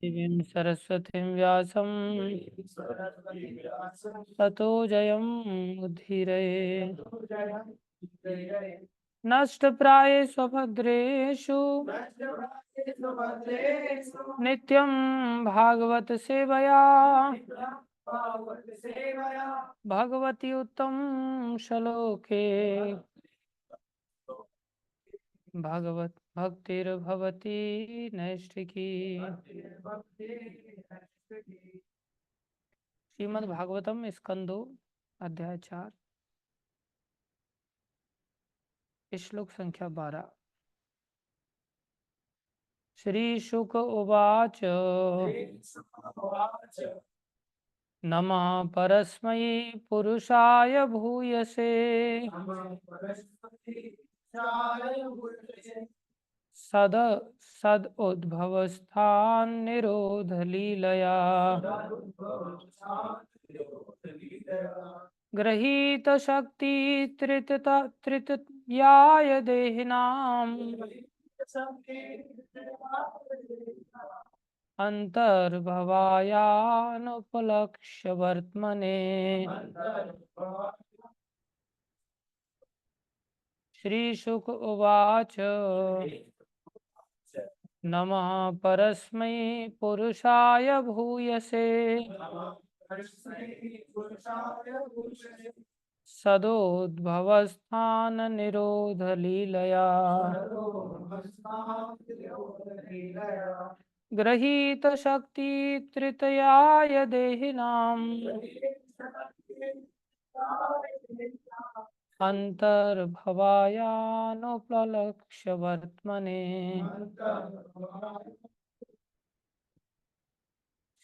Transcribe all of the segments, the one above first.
देवीं सरस्वतीं व्यासं ततो जयमुदीरये। नष्टप्राये स्वभद्रेषु नित्यं भागवत सेवया भगवती उत्तम श्लोके भगवत भक्तिर्भवती नैष्ठिकी। श्रीमद् भागवतम स्कंदो अध्याय 4 श्लोक संख्या 12। श्री शुक उवाच नमः परस्मै पुरुषाय भूयसे सद सद उद्भवस्थान निरोध लीलया गृहीत शक्ति तृतीयाय देहिनाम अंतर्भवायानुपलक्ष्य वर्त्मने। श्रीशुक उवाच नमः परस्मै पुरुषाय भूयसे सदोद्भवस्थान निरोध लीलया गृहीत शक्ति तृतीयाय देहिनाम अंतर्भवायानुपलक्ष्य वर्त्मने।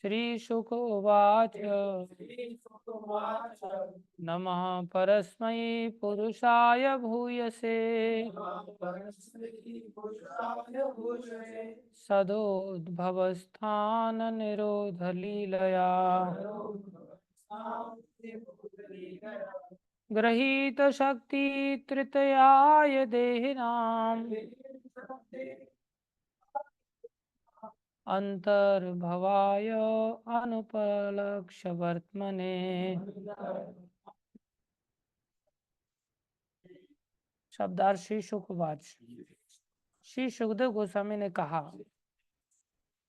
श्रीशुक उवाच नमः परस्मै पुरुषाय भूयसे सदोद्भवस्थान निरोध लीलया गृहीत शक्ति तृतीयाय देहिनाम अंतर्भवाय अनुपलक्ष्य वर्त्मने। शब्दार्थ श्री शुकवाच। श्री सुखदेव गोस्वामी ने कहा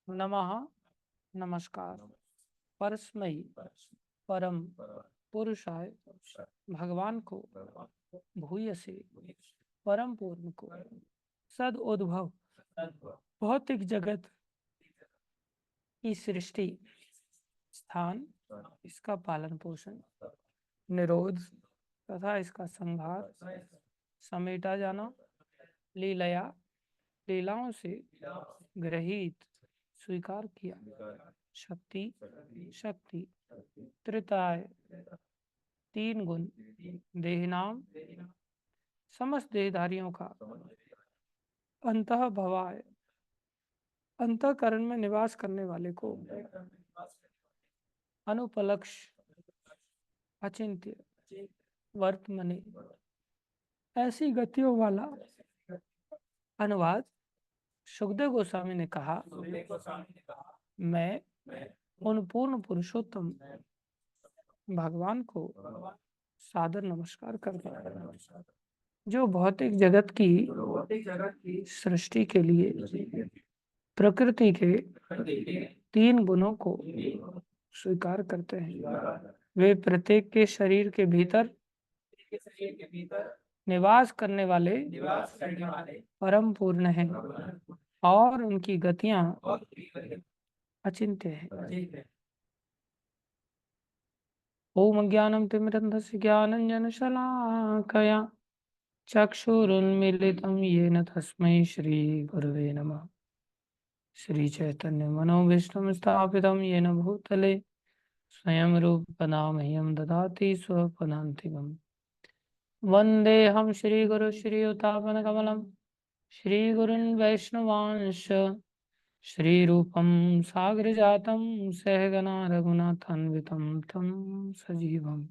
नमः नमस्कार परस्मई परम पुरुषाय भगवान को भूयसे परम पूर्ण को सद उद्भव भौतिक जगत की सृष्टि स्थान इसका पालन पोषण निरोध तथा इसका संहार समेटा जाना लीलया लीलाओं से ग्रहित स्वीकार किया शक्ति शक्ति त्रिताय तीन गुण देहनाम समस्त देहधारियों का अंतः भवाय अंतःकरण में निवास करने वाले को अनुपलक्ष अचिंत्य वर्तमने ऐसी गतियों वाला। अनुवाद सुखदेव गोस्वामी ने कहा मैं उन पूर्ण पुरुषोत्तम भगवान को सादर नमस्कार करता हूँ जो भौतिक जगत की सृष्टि के लिए प्रकृति के तीन गुणों को स्वीकार करते हैं। वे प्रत्येक के शरीर के भीतर निवास करने वाले परम पूर्ण हैं और उनकी गतियां अचिंत्य हैं। ओम ज्ञानम तिमिरन्धस्य ज्ञानञ्जनशलाकया चक्षुरुन्मीलितं येन तस्मै श्री गुरवे नमः। श्री चैतन्य मनोभीष्टं स्थापितं येन भूतले स्वयं रूपदा मह्यं ददाति स्वपदान्तिकम्। वन्देऽहं श्रीगुरु श्रीयुतापनकमलं श्रीगुरुन् वैष्णवांश श्रीरूपं साग्रजातं सहगना रघुनाथान्वितं तं सजीवं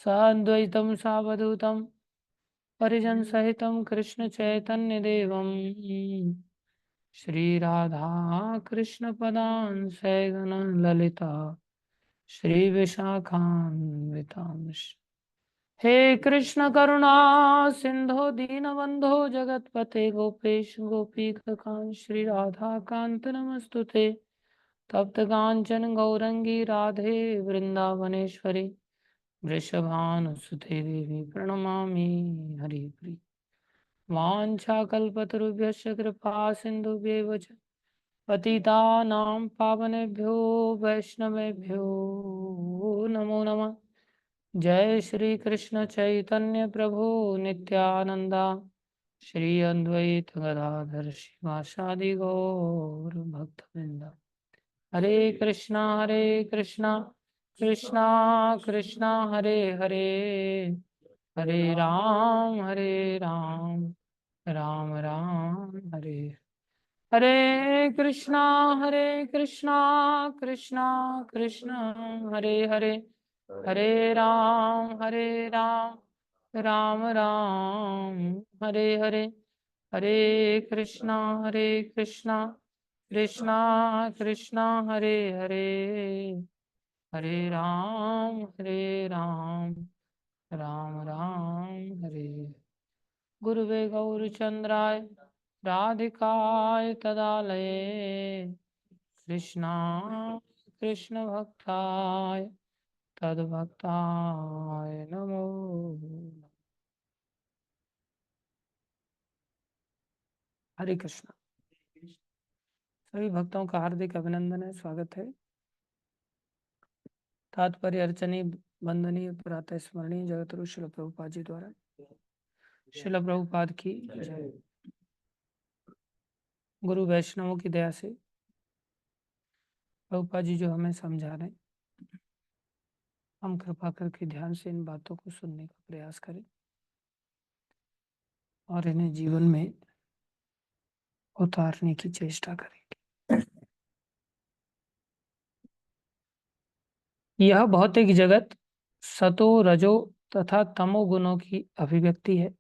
साद्वैतं सावधूतं परिजनसहितं कृष्ण चैतन्यदेवं श्री राधा कृष्ण पदान सैगन ललिता श्री विशाखान्वितांश। हे कृष्ण करुणा सिंधु दीनबंधो जगतपते गोपेश गोपीकांत श्री राधा कांत नमस्तुते। तप्त कांचन गौरंगी राधे वृंदावनेश्वरी वृषभानुसुते देवी प्रणमामि हरिप्रिय। वाञ्छाकल्पतरुभ्यश्च कृपा सिन्धुभ्येव च पतितानां पावनेभ्यो वैष्णवेभ्यो नमो नमः। जय श्री कृष्ण चैतन्य प्रभु नित्यानंदा श्री अद्वैत गदाधर शिवासादि गौर भक्तवृंद। हरे कृष्णा कृष्णा कृष्णा हरे हरे, हरे राम राम राम हरे हरे। कृष्णा कृष्णा कृष्णा हरे हरे, हरे राम राम राम हरे हरे। हरे कृष्णा कृष्णा कृष्णा हरे हरे, हरे राम राम राम हरे। गुरुवे गौरचंद्राय राधिकाय तदालये कृष्णा कृष्ण भक्ताय तद्भक्ताय नमो। हरे कृष्णा। सभी भक्तों का हार्दिक अभिनंदन है, स्वागत है। तात्पर्य अर्चनीय वंदनीय प्रातः स्मरणीय जगतगुरु श्रील प्रभुपाद जी द्वारा। श्रील प्रभुपाद की जय। गुरु वैष्णवों की दया से प्रभुपाद जी जो हमें समझा रहे हैं, हम कृपा करके ध्यान से इन बातों को सुनने का प्रयास करें और इन्हें जीवन में उतारने की चेष्टा करेंगे। यह भौतिक जगत सतो रजो तथा तमो गुणों की अभिव्यक्ति है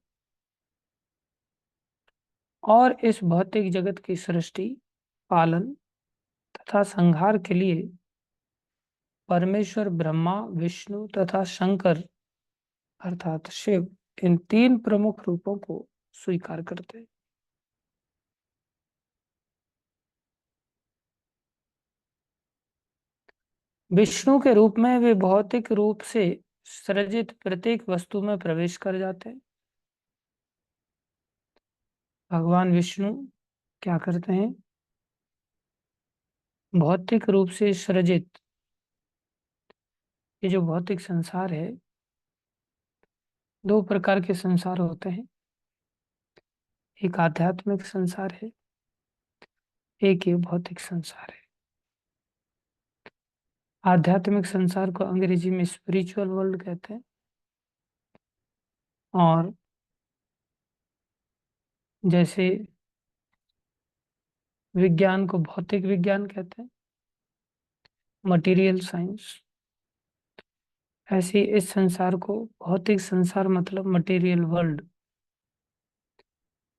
और इस भौतिक जगत की सृष्टि, पालन तथा संहार के लिए परमेश्वर ब्रह्मा, विष्णु तथा शंकर अर्थात शिव इन तीन प्रमुख रूपों को स्वीकार करते हैं। विष्णु के रूप में वे भौतिक रूप से सृजित प्रत्येक वस्तु में प्रवेश कर जाते हैं। भगवान विष्णु क्या करते हैं? भौतिक रूप से सृजित ये जो भौतिक संसार है, दो प्रकार के संसार होते हैं। एक आध्यात्मिक संसार है, एक ये भौतिक संसार है। आध्यात्मिक संसार को अंग्रेजी में स्पिरिचुअल वर्ल्ड कहते हैं और जैसे विज्ञान को भौतिक विज्ञान कहते हैं, मटेरियल साइंस, ऐसे इस संसार को भौतिक संसार मतलब मटेरियल वर्ल्ड।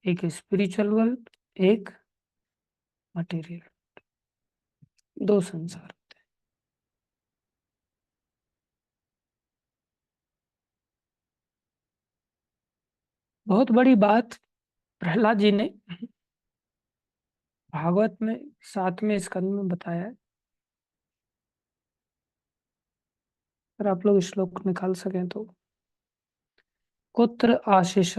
एक स्पिरिचुअल वर्ल्ड, एक मटेरियल, दो संसार। बहुत बड़ी बात प्रहलाद जी ने भागवत में 7वें स्कंद में बताया है। अगर आप लोग श्लोक निकाल सकें तो, कुत्र आशीष,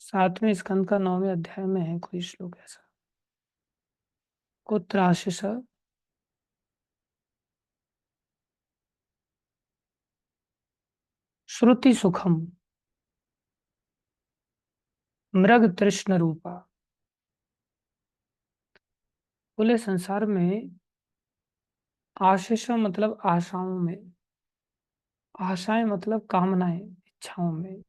7वें स्कंद का 9वें अध्याय में है कोई श्लोक ऐसा। कुत्र आशीष श्रुति सुखम मृग तृष्ण रूपा। बोले संसार में आशीष मतलब आशाओं में, आशाएं मतलब कामनाएं, इच्छाओं में।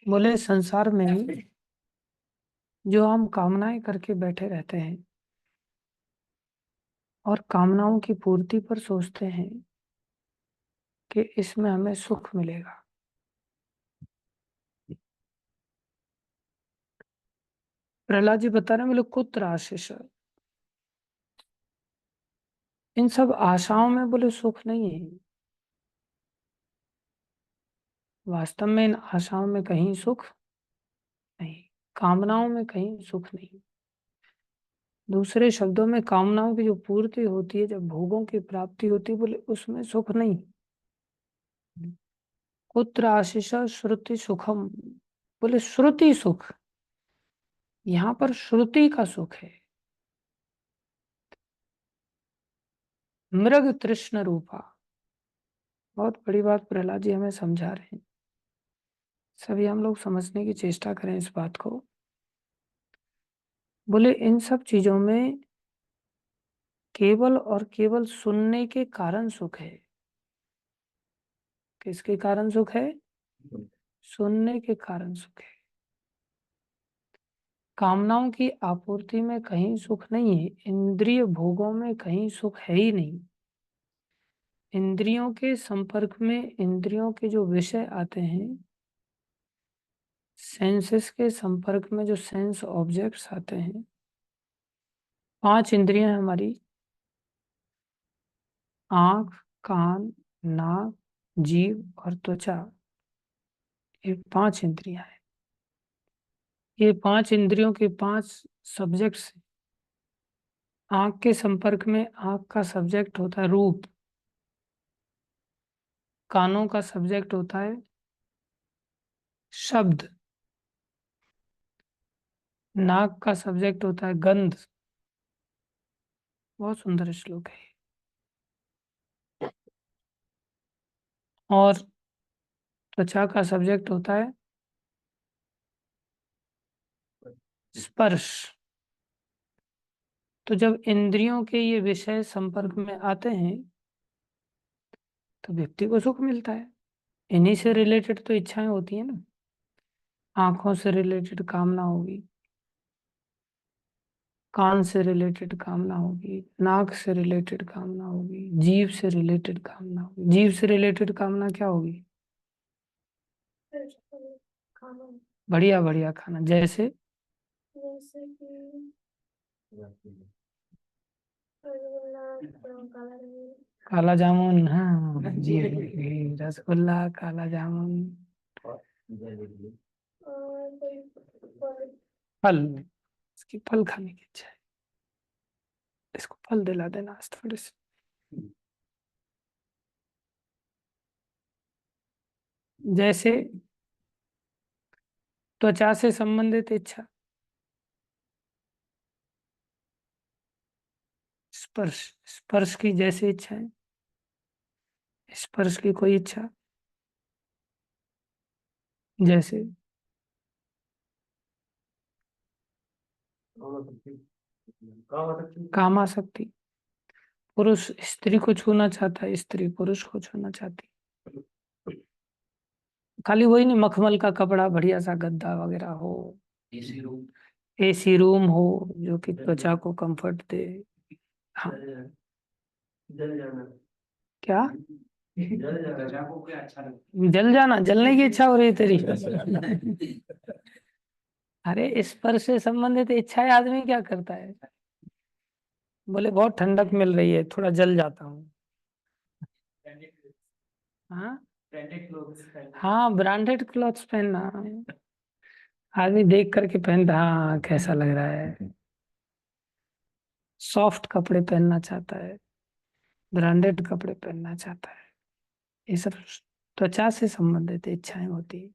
बोले संसार में जो हम कामनाएं करके बैठे रहते हैं और कामनाओं की पूर्ति पर सोचते हैं कि इसमें हमें सुख मिलेगा, प्रहलाद जी बता रहे हैं, बोले कुत्र आशीष, इन सब आशाओं में बोले सुख नहीं है। वास्तव में इन आशाओं में कहीं सुख नहीं, कामनाओं में कहीं सुख नहीं। दूसरे शब्दों में कामनाओं की जो पूर्ति होती है, जब भोगों की प्राप्ति होती है, बोले उसमें सुख नहीं। कुत्र आशीष श्रुति सुखम, बोले श्रुति सुख, यहाँ पर श्रुति का सुख है। मृग तृष्ण रूपा, बहुत बड़ी बात प्रहलाद जी हमें समझा रहे हैं। सभी हम लोग समझने की चेष्टा करें इस बात को। बोले इन सब चीजों में केवल और केवल सुनने के कारण सुख है। किसके कारण सुख है? सुनने के कारण सुख है। कामनाओं की आपूर्ति में कहीं सुख नहीं है, इंद्रिय भोगों में कहीं सुख है ही नहीं। इंद्रियों के संपर्क में इंद्रियों के जो विषय आते हैं, सेंसेस के संपर्क में जो सेंस ऑब्जेक्ट्स आते हैं, 5 इंद्रियां हमारी, आंख, कान, नाक, जीभ और त्वचा, ये 5 इंद्रियां हैं। ये 5 इंद्रियों के 5 सब्जेक्ट्स। आंख के संपर्क में आंख का सब्जेक्ट होता है रूप, कानों का सब्जेक्ट होता है शब्द, नाक का सब्जेक्ट होता है गंध। बहुत सुंदर श्लोक है। और त्वचा का सब्जेक्ट होता है स्पर्श। तो जब इंद्रियों के ये विषय संपर्क में आते हैं तो व्यक्ति को सुख मिलता है। इन्हीं से रिलेटेड तो इच्छाएं होती है ना। आंखों से रिलेटेड कामना होगी, कान से रिलेटेड कामना होगी, नाक से रिलेटेड कामना होगी, जीभ से रिलेटेड कामना होगी। जीभ से रिलेटेड कामना क्या होगी? बढ़िया बढ़िया खाना, जैसे काला जामुन, हाँ जी, रसगुल्ला, काला जामुन, फल, इसकी फल खाने की इच्छा है, इसको फल दिला देना आज थोड़े से। जैसे त्वचा से संबंधित इच्छा, स्पर्श, स्पर्श की जैसे इच्छा है, स्पर्श की कोई इच्छा, जैसे कामासक्ति, पुरुष स्त्री को छूना चाहता है, स्त्री पुरुष को छूना चाहती। खाली वही नहीं, मखमल का कपड़ा, बढ़िया सा गद्दा वगैरह हो, एसी रूम हो जो कि त्वचा को कंफर्ट दे। हाँ, क्या जल जाना, जलने की इच्छा हो रही है तेरी? अरे स्पर्श से संबंधित इच्छाएं आदमी क्या करता है? बोले बहुत ठंडक मिल रही है, थोड़ा जल जाता हूँ। हाँ, हाँ ब्रांडेड क्लॉथ्स पहनना, आदमी देख करके पहनता, हाँ कैसा लग रहा है, सॉफ्ट कपड़े पहनना चाहता है, ब्रांडेड कपड़े पहनना चाहता है। ये सब त्वचा से संबंधित इच्छाएं होती है।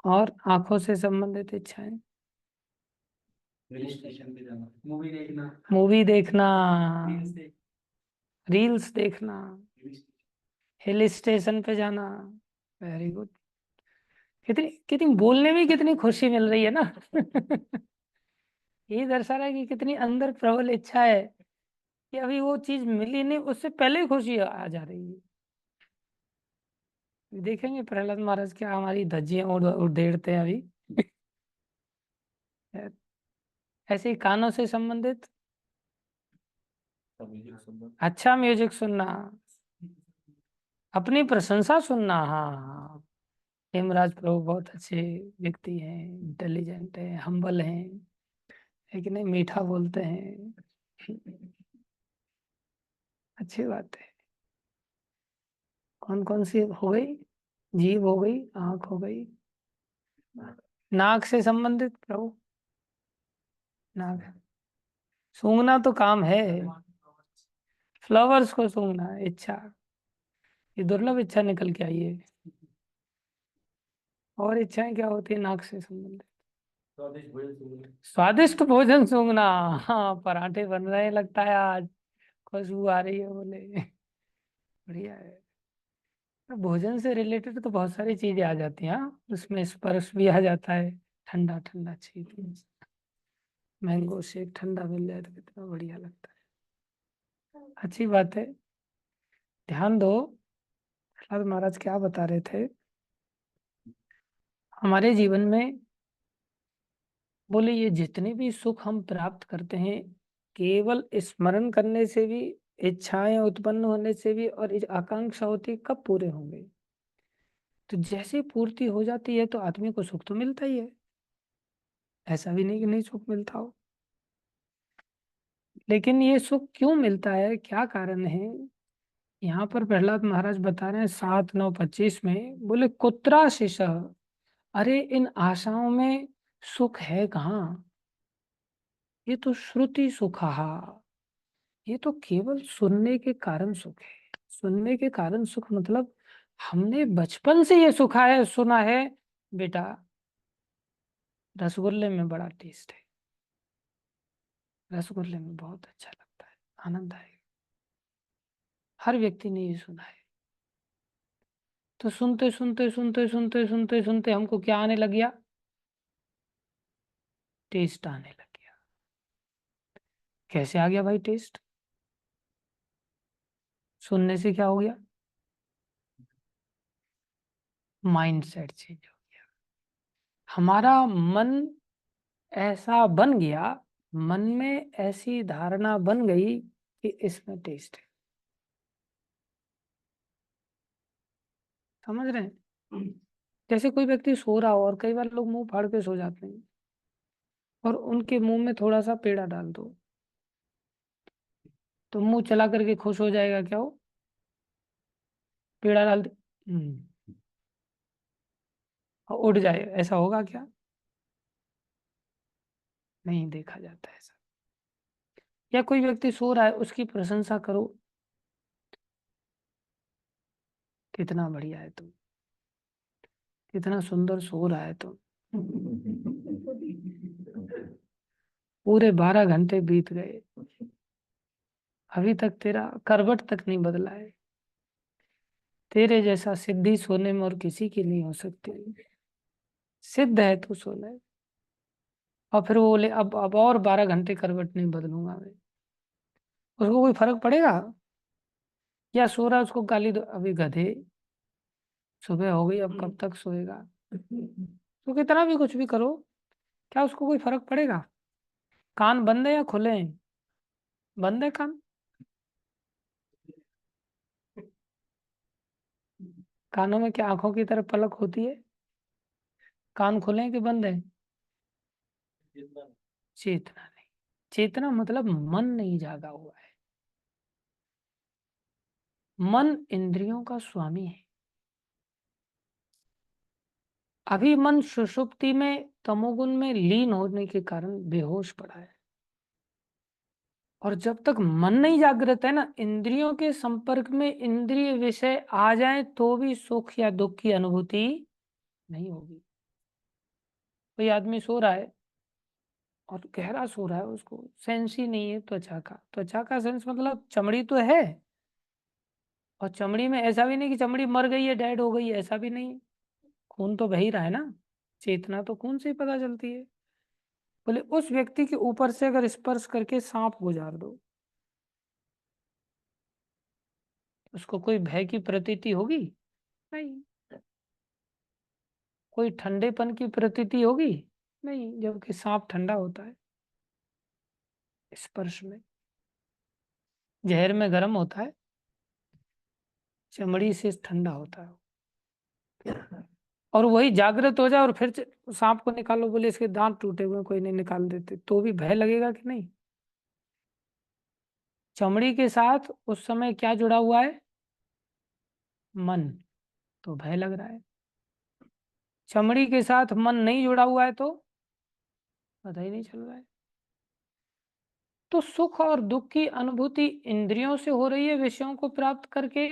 और आंखों से संबंधित इच्छाएं, मूवी देखना, रील्स देखना, हिल स्टेशन पे जाना। Very good. कितनी कितनी बोलने में कितनी खुशी मिल रही है ना। ये दर्शा रहा है कि कितनी अंदर प्रबल इच्छा है कि अभी वो चीज मिली नहीं, उससे पहले ही खुशी आ जा रही है। देखेंगे प्रहलाद महाराज क्या हमारी धज्जियां उड़ेड़ते हैं अभी। ऐसे ही कानों से संबंधित अच्छा म्यूजिक सुनना, अपनी प्रशंसा सुनना, हाँ हाँ, हेमराज प्रभु बहुत अच्छे व्यक्ति हैं, इंटेलिजेंट हैं, हम्बल हैं, है कि नहीं, मीठा बोलते हैं। अच्छी बात है। कौन कौन सी हो गई? जीभ हो गई, आंख हो गई, नाक से संबंधित प्रभु। नाक सूंघना तो काम है, फ्लावर्स को सूंघना इच्छा, ये दुर्लभ इच्छा निकल के आई है। और इच्छाएं क्या होती है नाक से संबंधित? स्वादिष्ट भोजन सूंघना। हाँ, पराठे बन रहे हैं लगता है आज, खुशबू आ रही है बोले। बढ़िया है। तो भोजन से रिलेटेड तो बहुत सारी चीजें आ जाती हैं, हाँ, उसमें स्पर्श भी आ जाता है। ठंडा ठंडा चीज, मैंगो शेक ठंडा मिल जाए तो कितना बढ़िया लगता है। अच्छी बात है। ध्यान दो, प्रहलाद महाराज क्या बता रहे थे हमारे जीवन में। बोले ये जितने भी सुख हम प्राप्त करते हैं, केवल स्मरण करने से भी, इच्छाएं उत्पन्न होने से भी, और आकांक्षा होती है कब पूरे होंगे। तो जैसे ही पूर्ति हो जाती है तो आदमी को सुख तो मिलता ही है, ऐसा भी नहीं कि नहीं सुख मिलता हो। लेकिन ये सुख क्यों मिलता है, क्या कारण है? यहाँ पर प्रहलाद महाराज बता रहे हैं 7-9-25 में, बोले कुत्राशिषः, अरे इन आशाओं में सुख है कहाँ? ये तो श्रुति सुखहा, ये तो केवल सुनने के कारण सुख है। सुनने के कारण सुख मतलब हमने बचपन से ये सुखा है, सुना है बेटा रसगुल्ले में बड़ा टेस्ट है, रसगुल्ले में बहुत अच्छा लगता है, आनंद आएगा। हर व्यक्ति ने ये सुना है। तो सुनते सुनते सुनते सुनते सुनते सुनते हमको क्या आने लग गया? टेस्ट आने लग गया। कैसे आ गया भाई टेस्ट? सुनने से क्या हो गया? माइंड सेट चेंज हो गया, हमारा मन ऐसा बन गया, मन में ऐसी धारणा बन गई कि इसमें टेस्ट है। समझ रहे हैं? जैसे कोई व्यक्ति सो रहा हो और कई बार लोग मुंह फाड़ के सो जाते हैं, और उनके मुंह में थोड़ा सा पेड़ा डाल दो तो मुंह चला करके खुश हो जाएगा क्या वो? पेड़ा डाल दे, और उड़ जाए, ऐसा होगा क्या? नहीं देखा जाता है ऐसा। या कोई व्यक्ति सो रहा है, उसकी प्रशंसा करो, कितना बढ़िया है तुम, कितना सुंदर सो रहा है तुम। पूरे 12 घंटे बीत गए, अभी तक तेरा करवट तक नहीं बदला है। तेरे जैसा सिद्धि सोने में और किसी की नहीं हो सकती, सिद्ध है तू सोने। और फिर वो बोले अब और 12 घंटे करवट नहीं बदलूंगा मैं। उसको कोई फर्क पड़ेगा? या सो रहा है, उसको गाली दो, अभी गधे, सुबह हो गई अब कब तक सोएगा। तो कितना भी कुछ भी करो, क्या उसको कोई फर्क पड़ेगा? कान बंद है या खुले हैं? बंद है कान। कानों में क्या आंखों की तरह पलक होती है? कान खुले हैं कि बंद है? चेतना नहीं। चेतना मतलब मन नहीं जागा हुआ है। मन इंद्रियों का स्वामी है। अभी मन सुषुप्ति में तमोगुण में लीन होने के कारण बेहोश पड़ा है। और जब तक मन नहीं जागृत है ना, इंद्रियों के संपर्क में इंद्रिय विषय आ जाए तो भी सुख या दुख की अनुभूति नहीं होगी। कोई आदमी सो रहा है और गहरा सो रहा है, उसको सेंस ही नहीं है त्वचा का। त्वचा का सेंस मतलब चमड़ी तो है, और चमड़ी में ऐसा भी नहीं कि चमड़ी मर गई है, डेड हो गई है, ऐसा भी नहीं। खून तो बह ही रहा है ना, चेतना तो खून से ही पता चलती है। बोले उस व्यक्ति के ऊपर से अगर स्पर्श करके सांप गुजार दो, उसको कोई भय की प्रतीति होगी? नहीं। कोई ठंडेपन की प्रतीति होगी? नहीं, जबकि सांप ठंडा होता है स्पर्श में। जहर में गर्म होता है, चमड़ी से ठंडा होता है। और वही जागृत हो जाए और फिर सांप को निकालो, बोले इसके दांत टूटे हुए हैं, कोई नहीं निकाल देते, तो भी भय लगेगा कि नहीं? चमड़ी के साथ उस समय क्या जुड़ा हुआ है? मन। तो भय लग रहा है। चमड़ी के साथ मन नहीं जुड़ा हुआ है तो पता ही नहीं चल रहा है। तो सुख और दुख की अनुभूति इंद्रियों से हो रही है विषयों को प्राप्त करके,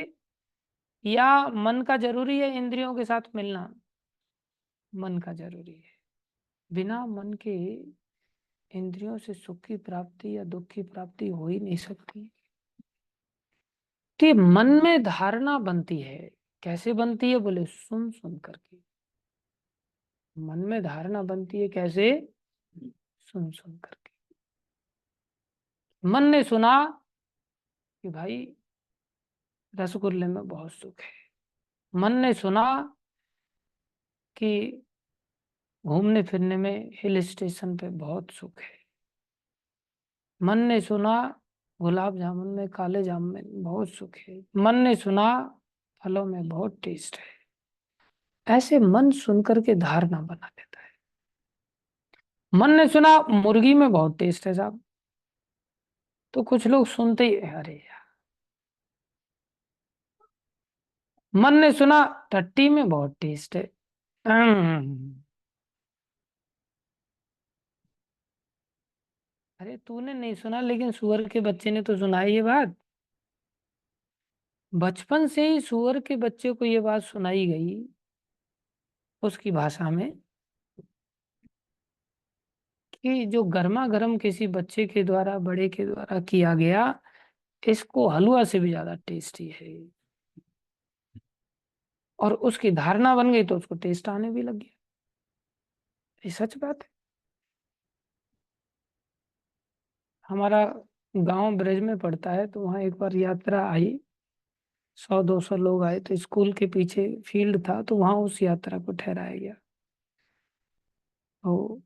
या मन का जरूरी है इंद्रियों के साथ मिलना? मन का जरूरी है। बिना मन के इंद्रियों से सुख की प्राप्ति या दुख की प्राप्ति हो ही नहीं सकती। तो ये मन में धारणा बनती है। कैसे बनती है? बोले सुन सुन करके। मन में धारणा बनती है कैसे? सुन सुन करके। मन ने सुना कि भाई रसगुल्ले में बहुत सुख है। मन ने सुना कि घूमने फिरने में हिल स्टेशन पे बहुत सुख है। मन ने सुना गुलाब जामुन में, काले जामुन में बहुत सुख है। मन ने सुना फलों में बहुत टेस्ट है। ऐसे मन सुन करके धारणा बना लेता है। मन ने सुना मुर्गी में बहुत टेस्ट है साहब, तो कुछ लोग सुनते ही अरे यार। मन ने सुना टट्टी में बहुत टेस्ट है। हम्म। अरे तूने नहीं सुना, लेकिन सुअर के बच्चे ने तो सुना है ये बात। बचपन से ही सुअर के बच्चे को ये बात सुनाई गई उसकी भाषा में कि जो गर्मा गर्म किसी बच्चे के द्वारा, बड़े के द्वारा किया गया, इसको हलवा से भी ज्यादा टेस्टी है। और उसकी धारणा बन गई तो उसको टेस्ट आने भी लग गया। ये सच बात है। हमारा गांव ब्रज में पड़ता है, तो वहाँ एक बार यात्रा आई। 100-200 लोग आए, तो स्कूल के पीछे फील्ड था, तो वहां उस यात्रा को ठहराया गया। तो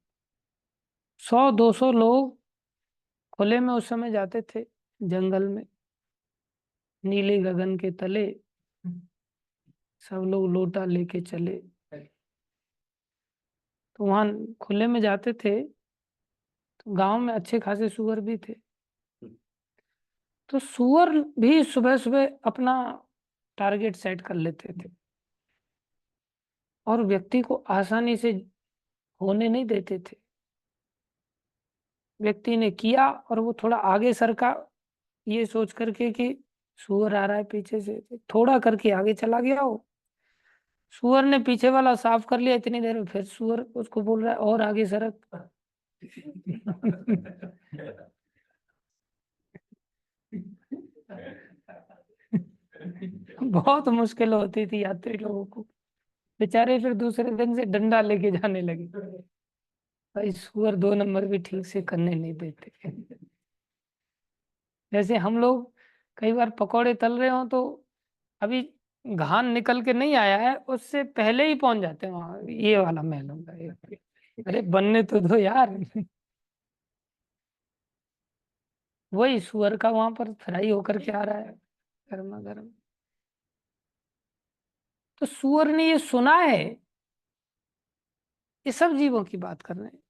100-200 लोग खुले में उस समय जाते थे, जंगल में, नीले गगन के तले। सब लोग लोटा लेके चले, तो वहां खुले में जाते थे। तो गांव में अच्छे खासे सुअर भी थे। तो सुअर भी सुबह सुबह अपना टारगेट सेट कर लेते थे और व्यक्ति को आसानी से होने नहीं देते थे। व्यक्ति ने किया और वो थोड़ा आगे सरका, ये सोच करके कि सुअर आ रहा है पीछे से, थोड़ा करके आगे चला गया वो। सुअर ने पीछे वाला साफ कर लिया, इतनी देर में फिर सुअर उसको बोल रहा है और आगे सरक। बहुत मुश्किल होती थी यात्री लोगों को। बेचारे फिर दूसरे दिन से डंडा लेके जाने लगे। भाई सुअर 2 नंबर भी ठीक से करने नहीं देते। जैसे हम लोग कई बार पकौड़े तल रहे हो, तो अभी घान निकल के नहीं आया है, उससे पहले ही पहुंच जाते हैं वहां, ये वाला महल होगा ये। अरे बनने तो दो यार। वही सुअर का वहां पर फ्राई होकर के आ रहा है, गर्मा गर्म। तो सुअर ने ये सुना है। ये सब जीवों की बात कर रहे हैं।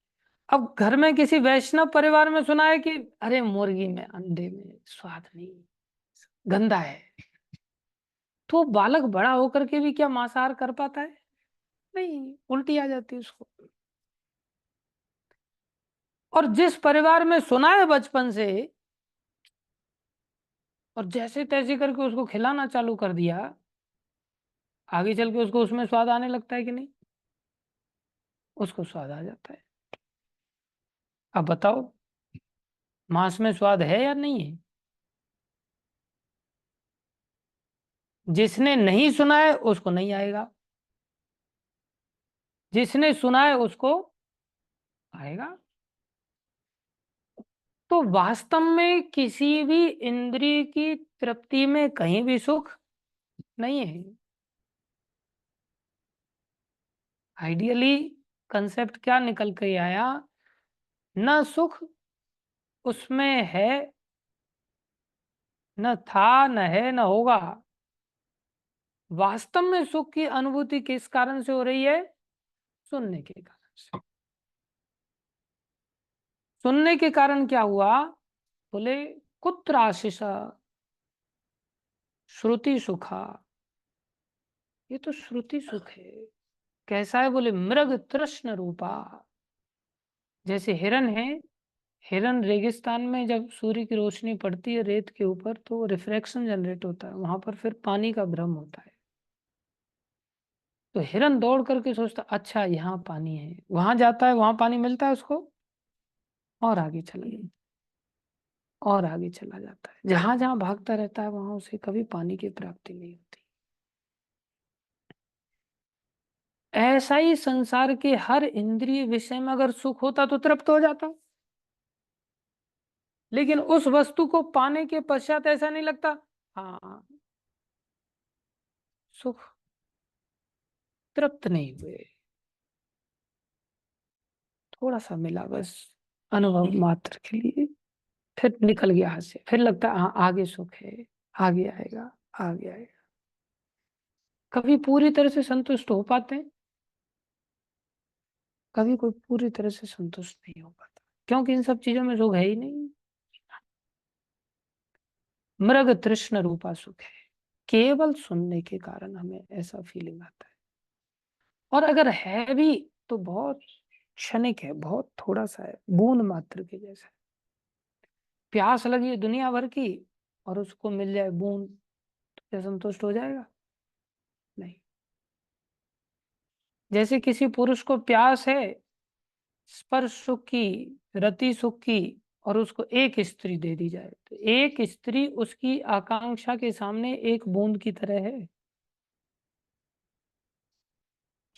अब घर में किसी वैष्णव परिवार में सुना है कि अरे मुर्गी में, अंडे में स्वाद नहीं, गंदा है, तो बालक बड़ा होकर के भी क्या मांसाहार कर पाता है? नहीं, उल्टी आ जाती है उसको। और जिस परिवार में सुना है बचपन से, और जैसे तैसे करके उसको खिलाना चालू कर दिया, आगे चल के उसको उसमें स्वाद आने लगता है कि नहीं? उसको स्वाद आ जाता है। अब बताओ, मांस में स्वाद है या नहीं है? जिसने नहीं सुना है उसको नहीं आएगा, जिसने सुना है उसको आएगा। तो वास्तव में किसी भी इंद्रिय की तृप्ति में कहीं भी सुख नहीं है। आइडियली कंसेप्ट क्या निकल के आया? न सुख उसमें है, न था, न है, न होगा। वास्तव में सुख की अनुभूति किस कारण से हो रही है? सुनने के कारण से। सुनने के कारण क्या हुआ? बोले कुत्र आशीष श्रुति सुखा। ये तो श्रुति सुख है। कैसा है? बोले मृग तृष्ण रूपा। जैसे हिरन है, हिरन रेगिस्तान में जब सूर्य की रोशनी पड़ती है रेत के ऊपर तो रिफ्रैक्शन जनरेट होता है, वहां पर फिर पानी का भ्रम होता है। तो हिरन दौड़ करके सोचता अच्छा यहाँ पानी है, वहां जाता है, वहां पानी मिलता है उसको, और आगे चला जाता, और आगे चला जाता है। जहां जहां भागता रहता है वहां उसे कभी पानी की प्राप्ति नहीं होती। ऐसा ही संसार के हर इंद्रिय विषय में अगर सुख होता तो तृप्त हो जाता, लेकिन उस वस्तु को पाने के पश्चात ऐसा नहीं लगता हाँ सुख, तृप्त नहीं हुए, थोड़ा सा मिला बस अनुभव मात्र के लिए, फिर निकल गया हाथ से, फिर लगता है हाँ आगे सुख है, आगे आएगा, आगे आएगा। कभी पूरी तरह से संतुष्ट हो पाते हैं? कभी कोई पूरी तरह से संतुष्ट नहीं हो पाता, क्योंकि इन सब चीजों में सुख है ही नहीं। मृग तृष्ण रूपा सुख है, केवल सुनने के कारण हमें ऐसा फीलिंग आता है। और अगर है भी तो बहुत क्षणिक है, बहुत थोड़ा सा है, बूंद मात्र के जैसा है। प्यास लगी है दुनिया भर की और उसको मिल जाए बूंद, तो क्या संतुष्ट हो जाएगा? नहीं। जैसे किसी पुरुष को प्यास है स्पर्श सुख की, रति सुख की, और उसको एक स्त्री दे दी जाए तो एक स्त्री उसकी आकांक्षा के सामने एक बूंद की तरह है।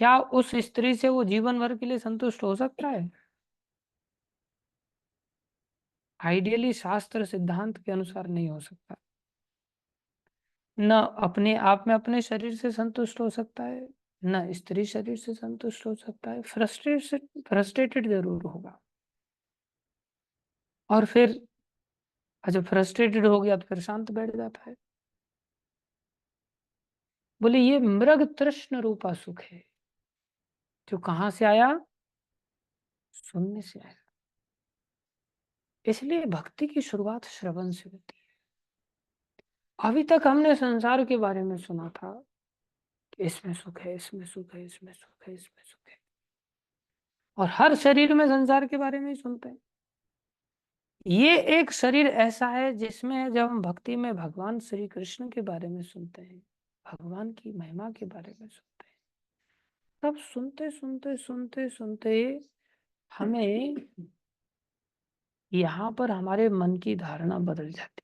क्या उस स्त्री से वो जीवन भर के लिए संतुष्ट हो सकता है? आइडियली शास्त्र सिद्धांत के अनुसार नहीं हो सकता। न अपने आप में अपने शरीर से संतुष्ट हो सकता है, न स्त्री शरीर से संतुष्ट हो सकता है। फ्रस्ट्रेटेड जरूर होगा। और फिर जब फ्रस्ट्रेटेड हो गया तो फिर शांत बैठ जाता है। बोले ये मृग तृष्ण रूपा सुख है, जो कहां से आया? सुनने से आया। इसलिए भक्ति की शुरुआत श्रवण से होती है। अभी तक हमने संसार के बारे में सुना था कि इसमें सुख है, इसमें सुख है, इसमें सुख है, इसमें सुख है, और हर शरीर में संसार के बारे में ही सुनते हैं। ये एक शरीर ऐसा है जिसमें जब हम भक्ति में भगवान श्री कृष्ण के बारे में सुनते हैं, भगवान की महिमा के बारे में सुनते हैं, तब सुनते सुनते सुनते सुनते हमें यहाँ पर हमारे मन की धारणा बदल जाती।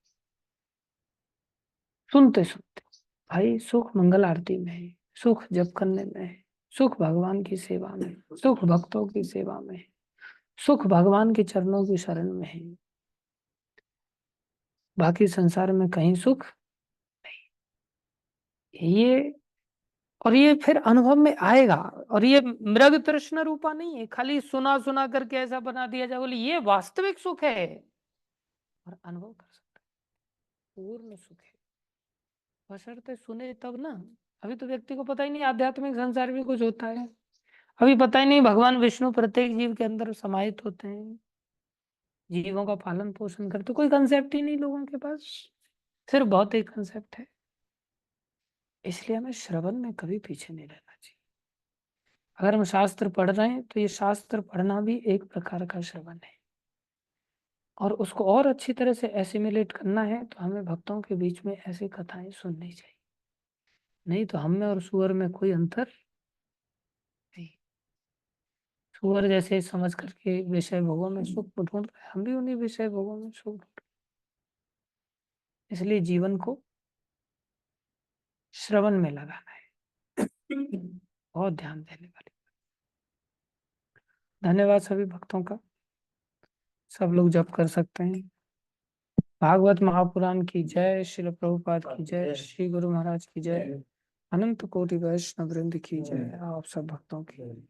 सुनते सुनते भाई सुख मंगल आरती में है, सुख जप करने में है, सुख भगवान की सेवा में है, सुख भक्तों की सेवा में है, सुख भगवान के चरणों की शरण में है। बाकी संसार में कहीं सुख नहीं। ये और ये फिर अनुभव में आएगा। और ये मृग तृष्ण रूपा नहीं है, खाली सुना सुना करके ऐसा बना दिया जाए। बोले ये वास्तविक सुख है और अनुभव कर सकता है, पूर्ण सुख है। बशर्ते सुने तब ना। अभी तो व्यक्ति को पता ही नहीं आध्यात्मिक संसार में कुछ होता है, अभी पता ही नहीं भगवान विष्णु प्रत्येक जीव के अंदर समाहित होते हैं, जीवों का पालन पोषण करते, कोई कंसेप्ट ही नहीं लोगों के पास, सिर्फ भौतिक कंसेप्ट है। इसलिए हमें श्रवण में कभी पीछे नहीं रहना चाहिए। अगर हम शास्त्र पढ़ रहे हैं तो ये शास्त्र पढ़ना भी एक प्रकार का श्रवण है, और उसको और अच्छी तरह से एसिमिलेट करना है तो हमें भक्तों के बीच में ऐसी कथाएं सुननी चाहिए। नहीं तो हम में और सुअर में कोई अंतर नहीं। सुअर जैसे समझ करके विषय भोगों में सुख ढूंढ रहे हैं, हम भी उन्हीं विषय भोगों में सुख ढूंढ रहे हैं। इसलिए जीवन को श्रवण में लगाना है, बहुत ध्यान देने वाली। धन्यवाद सभी भक्तों का। सब लोग जप कर सकते हैं। भागवत महापुराण की जय, श्रील प्रभुपाद की जय, श्री गुरु महाराज की जय, अनंत कोटि वैष्णव वृंद की जय, आप सब भक्तों की।